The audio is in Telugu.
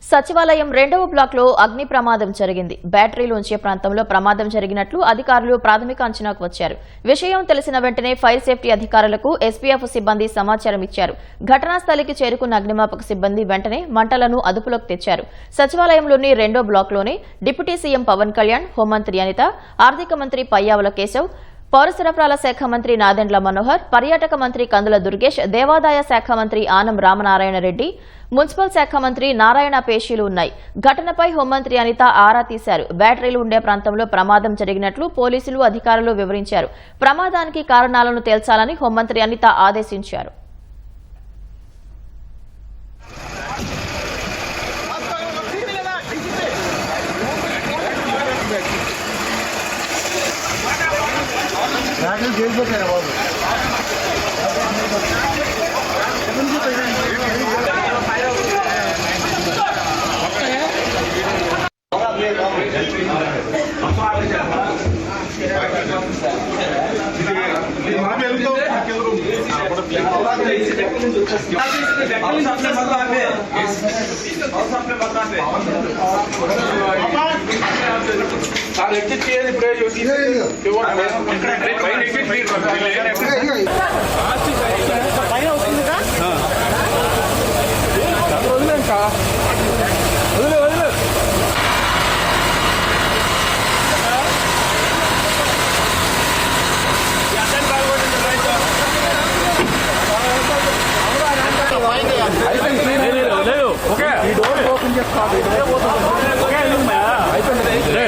సచివాలయం రెండవ బ్లాక్ లో అగ్ని ప్రమాదం జరిగింది. బ్యాటరీలు ఉంచే ప్రాంతంలో ప్రమాదం జరిగినట్లు అధికారులు ప్రాథమిక అంచనాకు వచ్చారు. విషయం తెలిసిన వెంటనే ఫైర్ సేఫ్టీ అధికారులకు ఎస్పీఎఫ్ సిబ్బంది సమాచారం ఇచ్చారు. ఘటనా స్థలికి చేరుకున్న అగ్నిమాపక సిబ్బంది వెంటనే మంటలను అదుపులోకి తెచ్చారు. సచివాలయంలోని రెండో బ్లాక్ లోనే డిప్యూటీ సీఎం పవన్ కళ్యాణ్, హోంమంత్రి అనిత, ఆర్థిక మంత్రి పయ్యావుల కేశవ్, పౌర సరఫరాల శాఖ మంత్రి నాదెండ్ల మనోహర్, పర్యాటక మంత్రి కందుల దుర్గేష్, దేవాదాయ శాఖ మంత్రి ఆనం రామనారాయణ రెడ్డి, మున్సిపల్ శాఖ మంత్రి నారాయణ పేషీలు ఉన్నాయి. ఘటనపై హోంమంత్రి అనిత ఆరా తీశారు. బ్యాటరీలు ఉండే ప్రాంతంలో ప్రమాదం జరిగినట్లు పోలీసులు, అధికారులు వివరించారు. ప్రమాదానికి కారణాలను తేల్చాలని హోంమంత్రి అనిత ఆదేశించారు. అయిపోయింది.